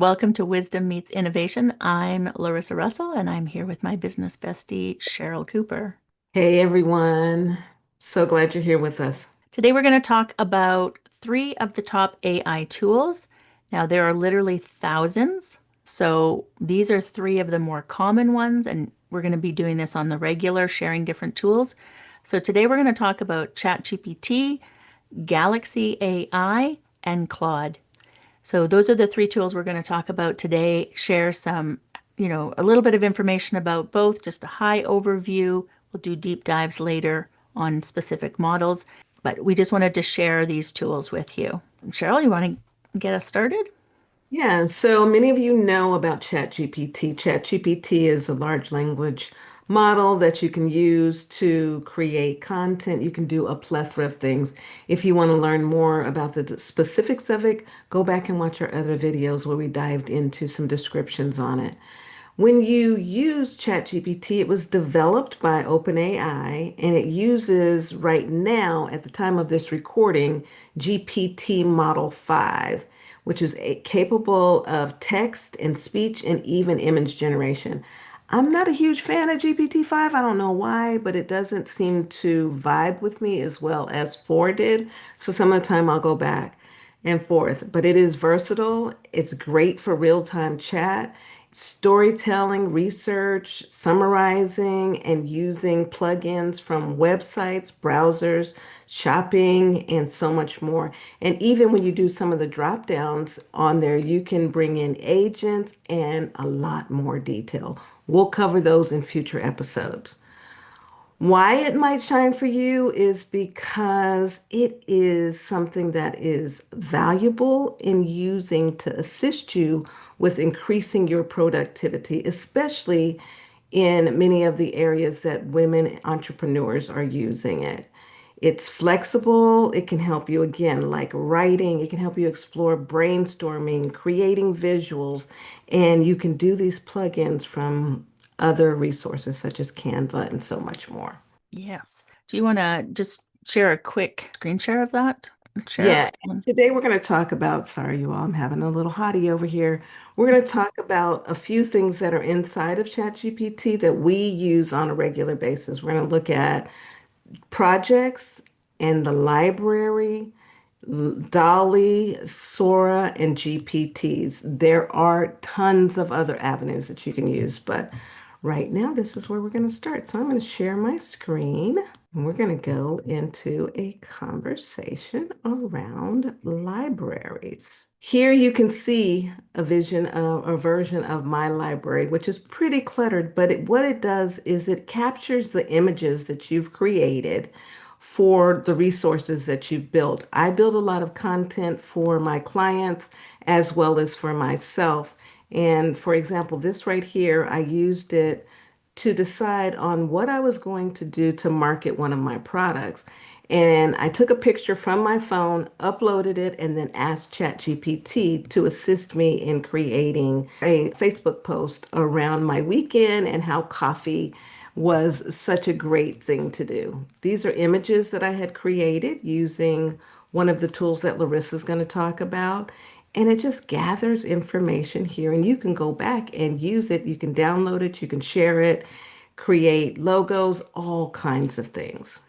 Welcome to Wisdom Meets Innovation. I'm Larissa Russell, and I'm here with my business bestie, Cheryl Cooper. Hey everyone. So glad you're here with us. Today, we're going to talk about three of the top AI tools. Now, there are literally thousands. So, these are three of the more common ones, and we're going to be doing this on the regular, sharing different tools. So, today, we're going to talk about ChatGPT, Galaxy AI, and Claude. So those are the three tools we're going to talk about today. Share some, a little bit of information about both, just a high overview. We'll do deep dives later on specific models, but we just wanted to share these tools with you. Cheryl, you want to get us started? Yeah, so many of you know about ChatGPT. ChatGPT is a large language model that you can use to create content. You can do a plethora of things. If you want to learn more about the specifics of it, go back and watch our other videos where we dived into some descriptions on it. When you use ChatGPT, it was developed by OpenAI and it uses right now, at the time of this recording, GPT Model 5, which is capable of text and speech and even image generation. I'm not a huge fan of GPT-5. I don't know why, but it doesn't seem to vibe with me as well as 4 did. So some of the time I'll go back and forth. But it is versatile. It's great for real-time chat, storytelling, research, summarizing, and using plugins from websites, browsers, shopping, and so much more. And even when you do some of the drop downs on there, you can bring in agents and a lot more detail. We'll cover those in future episodes. Why it might shine for you is because it is something that is valuable in using to assist you with increasing your productivity, especially in many of the areas that women entrepreneurs are using it. It's flexible. It can help you again, like writing. It can help you explore brainstorming, creating visuals, and you can do these plugins from other resources such as Canva and so much more. Yes. Do you want to just share a quick screen share of that? Share Yeah, it. today we're going to talk about, sorry, you all, I'm having a little hottie over here. We're going to talk about a few things that are inside of ChatGPT that we use on a regular basis. We're going to look at projects and the library, DALL, Sora, and GPTs. There are tons of other avenues that you can use, but right now this is where we're going to start. So I'm going to share my screen and we're going to go into a conversation around libraries. Here you can see a version of my library, which is pretty cluttered, but what it does is it captures the images that you've created for the resources that you've built. I build a lot of content for my clients as well as for myself. And for example, this right here, I used it to decide on what I was going to do to market one of my products. And I took a picture from my phone, uploaded it, and then asked ChatGPT to assist me in creating a Facebook post around my weekend and how coffee was such a great thing to do. These are images that I had created using one of the tools that Larissa's going to talk about. And it just gathers information here, and you can go back and use it. You can download it, you can share it, create logos, all kinds of things.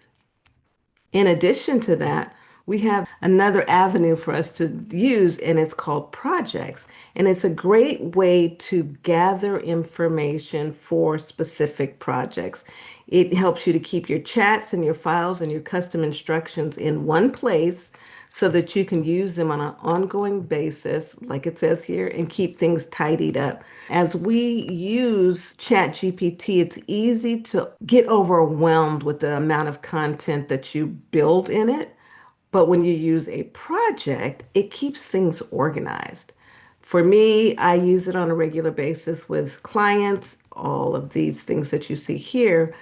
In addition to that, we have another avenue for us to use, and it's called projects. And it's a great way to gather information for specific projects. It helps you to keep your chats and your files and your custom instructions in one place so that you can use them on an ongoing basis, like it says here, and keep things tidied up. As we use ChatGPT, it's easy to get overwhelmed with the amount of content that you build in it. But when you use a project, it keeps things organized. For me, I use it on a regular basis with clients, all of these things that you see here.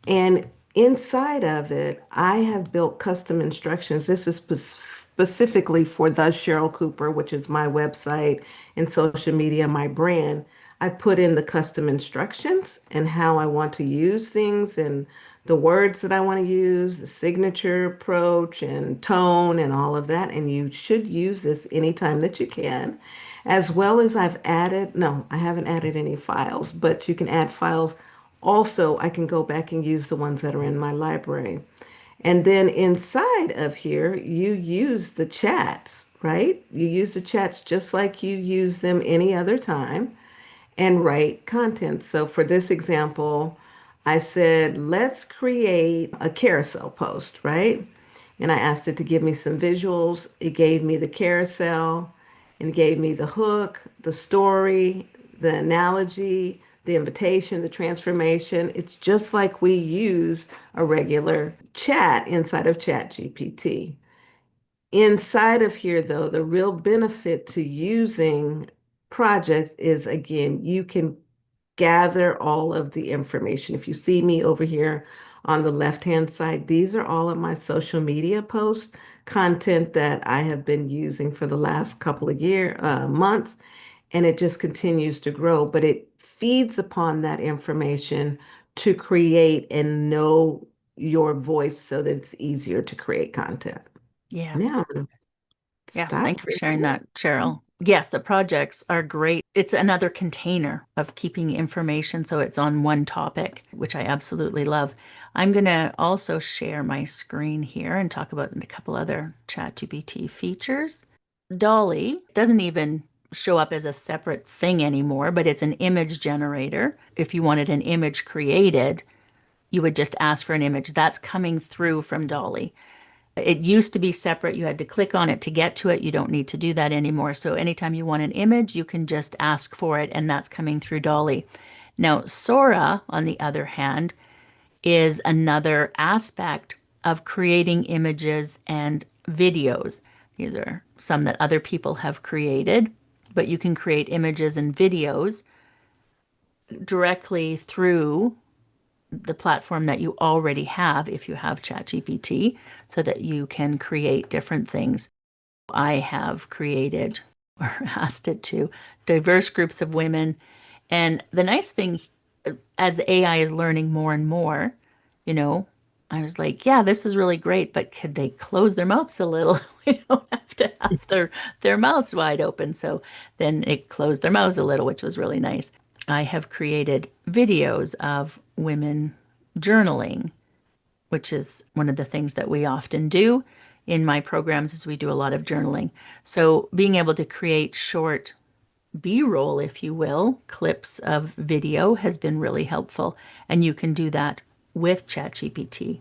And inside of it, I have built custom instructions. This is specifically for the Cheryl Cooper, which is my website and social media, my brand. I put in the custom instructions and how I want to use things and the words that I want to use, the signature approach and tone and all of that. And you should use this anytime that you can. as well as I've added, no, I haven't added any files, but you can add files. Also, I can go back and use the ones that are in my library. And then inside of here, you use the chats, right? You use the chats just like you use them any other time and write content. So for this example, I said, let's create a carousel post, right? And I asked it to give me some visuals. It gave me the carousel and gave me the hook, the story, the analogy, the invitation, the transformation. It's just like we use a regular chat inside of ChatGPT. Inside of here, though, the real benefit to using projects is again, you can gather all of the information. If you see me over here on the left-hand side, these are all of my social media posts, content that I have been using for the last couple of months, and it just continues to grow. But it feeds upon that information to create and know your voice so that it's easier to create content. Now Yes. I'm gonna Yes, stop thank you for right sharing there. that, Cheryl. Yes, the projects are great. It's another container of keeping information so it's on one topic, which I absolutely love. I'm going to also share my screen here and talk about a couple other ChatGPT features. Dolly doesn't even show up as a separate thing anymore, but it's an image generator. If you wanted an image created, you would just ask for an image. That's coming through from Dolly. It used to be separate. You had to click on it to get to it. You don't need to do that anymore. So anytime you want an image, you can just ask for it, and that's coming through Dolly. Now, Sora, on the other hand, is another aspect of creating images and videos. These are some that other people have created, but you can create images and videos directly through the platform that you already have if you have ChatGPT so that you can create different things. I have created or asked it to diverse groups of women. And the nice thing, as AI is learning more and more, you know, I was like, yeah, this is really great, but could they close their mouths a little? We don't have to have their mouths wide open. So then it closed their mouths a little, which was really nice. I have created videos of women journaling, which is one of the things that we often do in my programs is we do a lot of journaling. So being able to create short B-roll, if you will, clips of video has been really helpful. And you can do that with ChatGPT.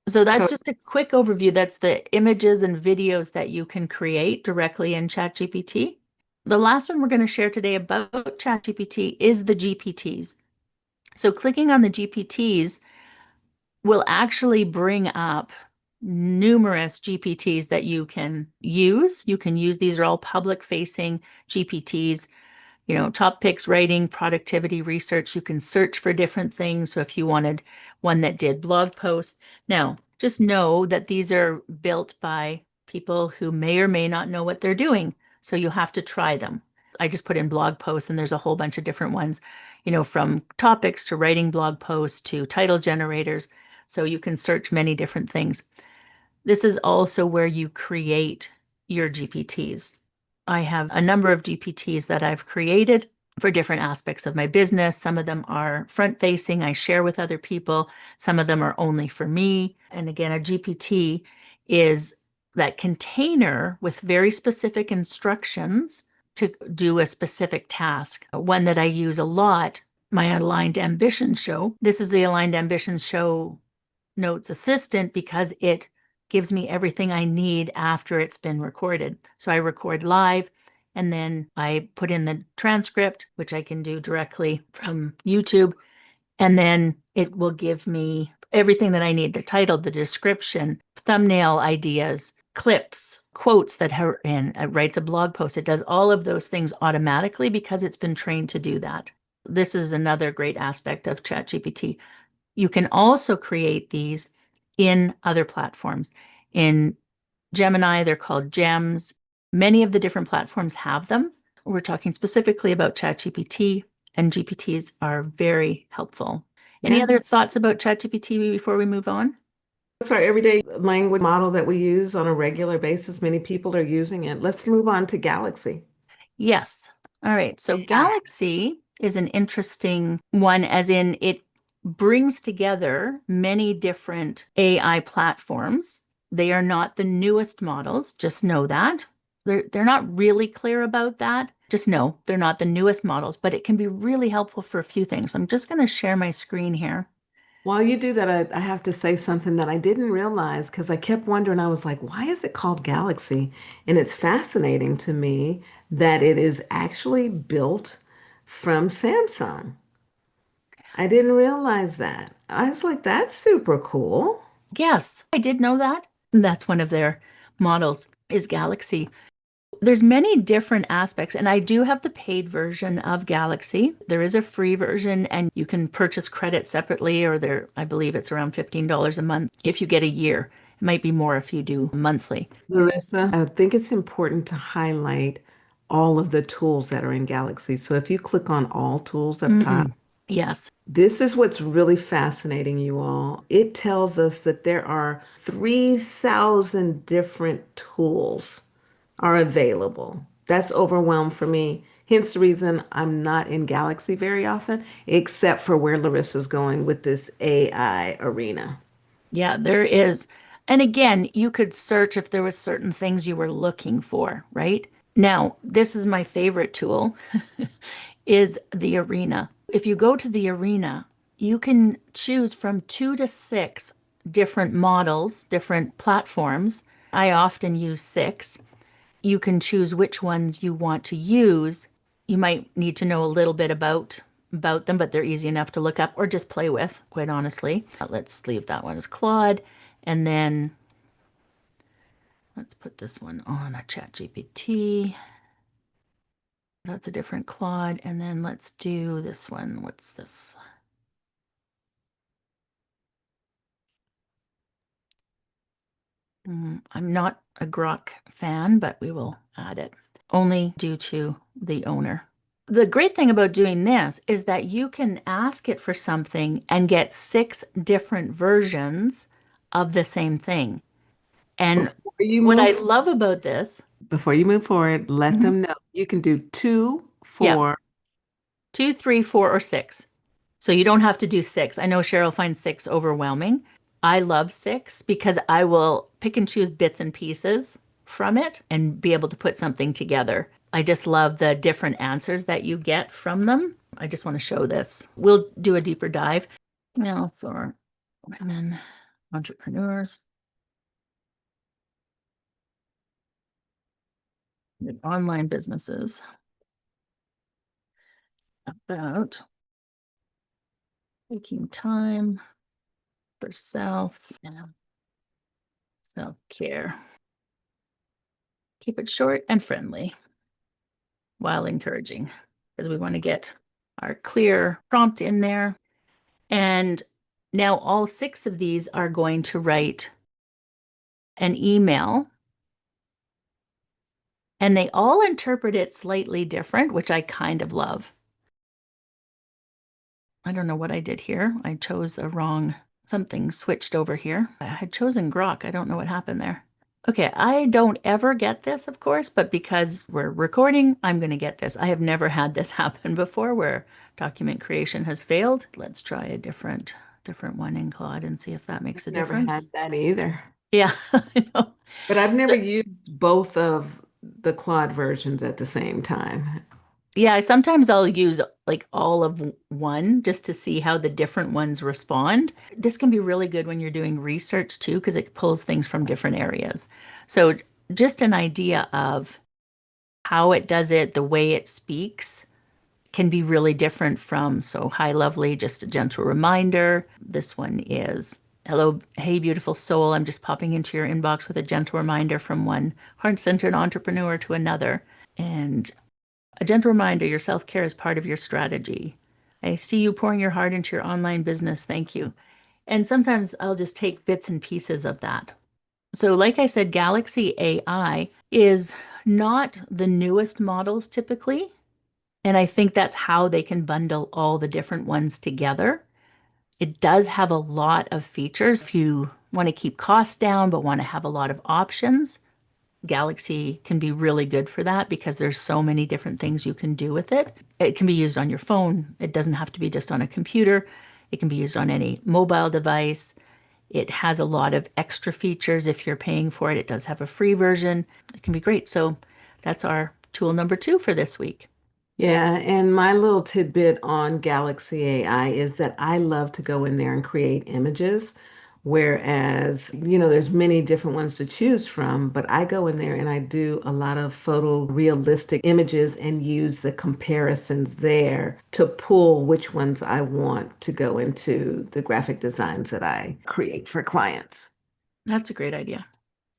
So that's To- just a quick overview. That's the images and videos that you can create directly in ChatGPT. The last one we're going to share today about ChatGPT is the GPTs. So clicking on the GPTs will actually bring up numerous GPTs that you can use. You can use, these are all public facing GPTs, top picks, writing, productivity, research. You can search for different things. So if you wanted one that did blog posts, now just know that these are built by people who may or may not know what they're doing. So you have to try them. I just put in blog posts and there's a whole bunch of different ones, from topics to writing blog posts to title generators. So you can search many different things. This is also where you create your GPTs. I have a number of GPTs that I've created for different aspects of my business. Some of them are front facing, I share with other people. Some of them are only for me. And again, a GPT is that container with very specific instructions to do a specific task. One that I use a lot, my Aligned Ambitions show. This is the Aligned Ambitions show notes assistant because it gives me everything I need after it's been recorded. So I record live and then I put in the transcript, which I can do directly from YouTube. And then it will give me everything that I need, the title, the description, thumbnail ideas, clips, quotes that are in. It writes a blog post. It does all of those things automatically because it's been trained to do that. This is another great aspect of ChatGPT. You can also create these in other platforms. In Gemini, they're called gems. Many of the different platforms have them. We're talking specifically about ChatGPT, and GPTs are very helpful. Any yeah, other thoughts about ChatGPT before we move on? it's our everyday language model that we use on a regular basis. Many people are using it. Let's move on to Galaxy. Yes. All right. So AI. Galaxy is an interesting one, as in it brings together many different AI platforms. They are not the newest models, just know that. They're not really clear about that. Just know they're not the newest models, but it can be really helpful for a few things. I'm just going to share my screen here. While you do that, I have to say something that I didn't realize because I kept wondering, I was like, why is it called Galaxy? And it's fascinating to me that it is actually built from Samsung. I didn't realize that. I was like, that's super cool. Yes, I did know that. That's one of their models is Galaxy. There's many different aspects, and I do have the paid version of Galaxy. There is a free version, and you can purchase credit separately, or there, I believe it's around $15 a month if you get a year. It might be more if you do monthly. Larissa, I think it's important to highlight all of the tools that are in Galaxy. So if you click on all tools up top, Mm-mm. Yes. this is what's really fascinating, you all. It tells us that there are 3,000 different tools are available. That's overwhelmed for me. Hence the reason I'm not in Galaxy very often, except for where Larissa's going with this AI arena. Yeah, there is. And again, you could search if there was certain things you were looking for, right? Now, this is my favorite tool is the arena. If you go to the arena, you can choose from 2 to 6 different models, different platforms. I often use 6. You can choose which ones you want to use. You might need to know a little bit about them, but they're easy enough to look up or just play with, quite honestly. Let's leave that one as Claude, and then let's put this one on a ChatGPT. That's a different Claude, and then let's do this one. What's this? I'm not a Grok fan, but we will add it only due to the owner. The great thing about doing this is that you can ask it for something and get 6 different versions of the same thing. And Before you what I move, love about this, before you move forward, let Mhm. them know you can do two, Yeah, 4. 2, 3, 4, or 6. So you don't have to do 6. I know Cheryl finds 6 overwhelming. I love 6 because I will pick and choose bits and pieces from it and be able to put something together. I just love the different answers that you get from them. I just want to show this. We'll do a deeper dive now for women entrepreneurs with online businesses about taking time for self and self-care. Keep it short and friendly while encouraging, because we want to get our clear prompt in there. And now all 6 of these are going to write an email, and they all interpret it slightly different, which I kind of love. I don't know what I did here. I chose a wrong, something switched over here. I had chosen Grok. I don't know what happened there. Okay, I don't ever get this, of course, but because we're recording, I'm going to get this. I have never had this happen before where document creation has failed. Let's try a different one in Claude and see if that makes a Never difference. had that either. Yeah, I know. But I've never used both of the Claude versions at the same time. Yeah, sometimes I'll use like all of one just to see how the different ones respond. This can be really good when you're doing research too, because it pulls things from different areas. So just an idea of how it does it, the way it speaks can be really different from, so hi, lovely, just a gentle reminder. This one is, hello, hey, beautiful soul. I'm just popping into your inbox with a gentle reminder from one heart-centered entrepreneur to another. And a gentle reminder, your self-care is part of your strategy. I see you pouring your heart into your online business. Thank you. And sometimes I'll just take bits and pieces of that. So, like I said, Galaxy AI is not the newest models typically. And I think that's how they can bundle all the different ones together. It does have a lot of features. If you want to keep costs down but want to have a lot of options, Galaxy can be really good for that because there's so many different things you can do with it. It can be used on your phone. It doesn't have to be just on a computer. It can be used on any mobile device. It has a lot of extra features if you're paying for it. It does have a free version. It can be great. So that's our tool number 2 for this week. Yeah, and my little tidbit on Galaxy AI is that I love to go in there and create images, whereas, there's many different ones to choose from, but I go in there and I do a lot of photorealistic images and use the comparisons there to pull which ones I want to go into the graphic designs that I create for clients. That's a great idea.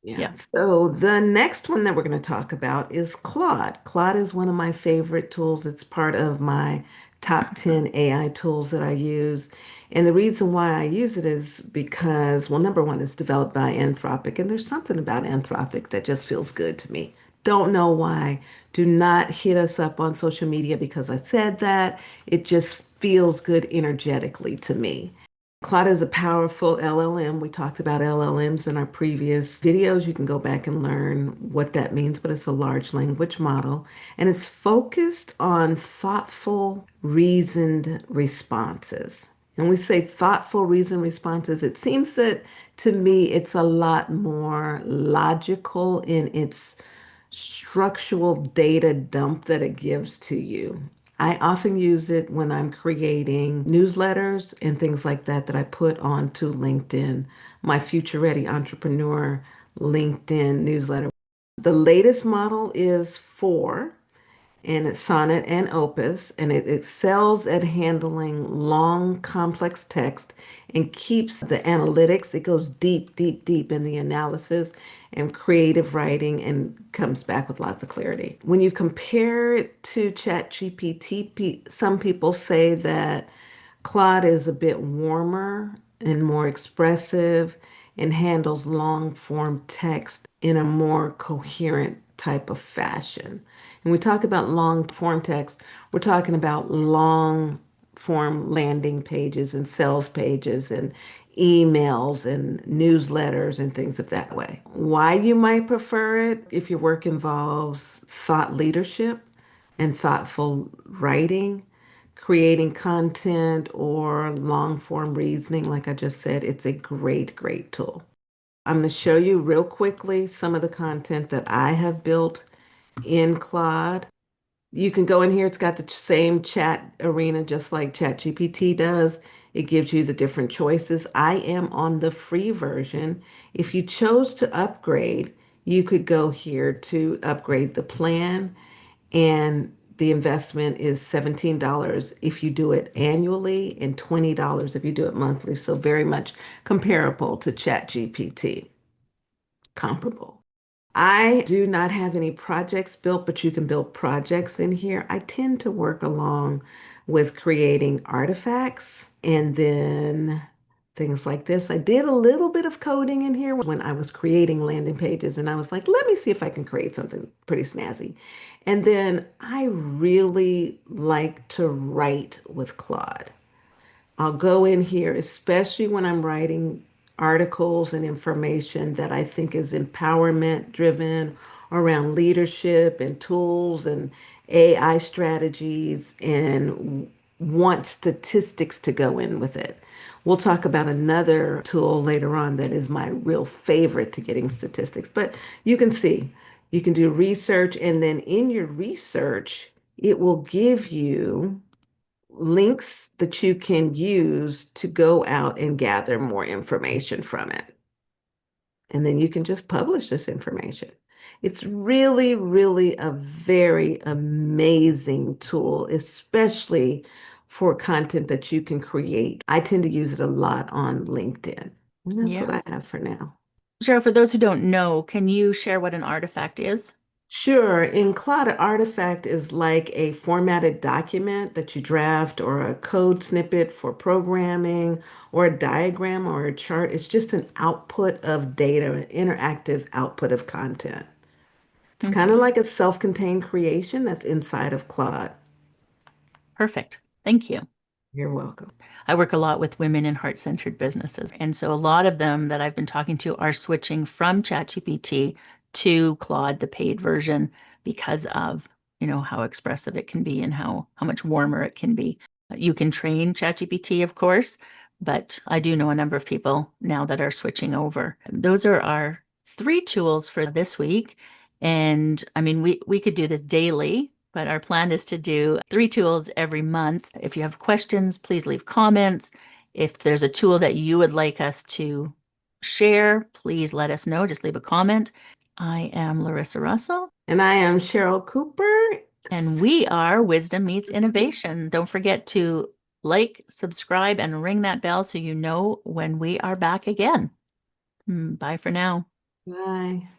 Yeah. Yeah. So the next one that we're going to talk about is Claude. Claude is one of my favorite tools. It's part of my top 10 AI tools that I use. And the reason why I use it is because, well, number one, it's developed by Anthropic, and there's something about Anthropic that just feels good to me. Don't know why. Do not hit us up on social media because I said that. It just feels good energetically to me. Claude is a powerful LLM. We talked about LLMs in our previous videos. You can go back and learn what that means, but it's a large language model and it's focused on thoughtful, reasoned responses. And we say thoughtful, reasoned responses. It seems that to me, it's a lot more logical in its structural data dump that it gives to you. I often use it when I'm creating newsletters and things like that I put onto LinkedIn, my Future Ready Entrepreneur LinkedIn newsletter. The latest model is 4, and it's Sonnet and Opus, and it excels at handling long, complex text and keeps the analytics. It goes deep, deep, deep in the analysis and creative writing and comes back with lots of clarity. When you compare it to ChatGPT, some people say that Claude is a bit warmer and more expressive and handles long form text in a more coherent type of fashion. When we talk about long form text, we're talking about long form landing pages and sales pages and emails and newsletters and things of that way. Why you might prefer it if your work involves thought leadership and thoughtful writing, creating content, or long form reasoning, like I just said, it's a great, great tool. I'm going to show you real quickly some of the content that I have built in Claude. You can go in here, it's got the same chat arena just like ChatGPT does. It gives you the different choices. I am on the free version. If you chose to upgrade, you could go here to upgrade the plan, and the investment is $17 if you do it annually and $20 if you do it monthly. So very much comparable to ChatGPT, comparable. I do not have any projects built, but you can build projects in here. I tend to work along with creating artifacts and then things like this. I did a little bit of coding in here when I was creating landing pages, and I was like, let me see if I can create something pretty snazzy. And then I really like to write with Claude. I'll go in here, especially when I'm writing articles and information that I think is empowerment driven around leadership and tools and AI strategies and want statistics to go in with it. We'll talk about another tool later on that is my real favorite to getting statistics. But you can see, you can do research, and then in your research, it will give you links that you can use to go out and gather more information from it. And then you can just publish this information. It's really, really a very amazing tool, especially for content that you can create. I tend to use it a lot on LinkedIn. And that's what I Yes. have for now. Cheryl, for those who don't know, can you share what an artifact is? Sure. In Cloud, an artifact is like a formatted document that you draft or a code snippet for programming or a diagram or a chart. It's just an output of data, an interactive output of content. It's kind of Okay, like a self-contained creation that's inside of Claude. perfect. Thank you. You're welcome. I work a lot with women in heart-centered businesses. And so a lot of them that I've been talking to are switching from ChatGPT to Claude, the paid version, because of, how expressive it can be and how much warmer it can be. You can train ChatGPT, of course, but I do know a number of people now that are switching over. Those are our three tools for this week. And I mean, we could do this daily, but our plan is to do three tools every month. If you have questions, please leave comments. If there's a tool that you would like us to share, please let us know. Just leave a comment. I am Larissa Russell, And I am Cheryl Cooper. and we are Wisdom Meets Innovation. Don't forget to like, subscribe, and ring that bell so you know when we are back again. Bye for now. Bye.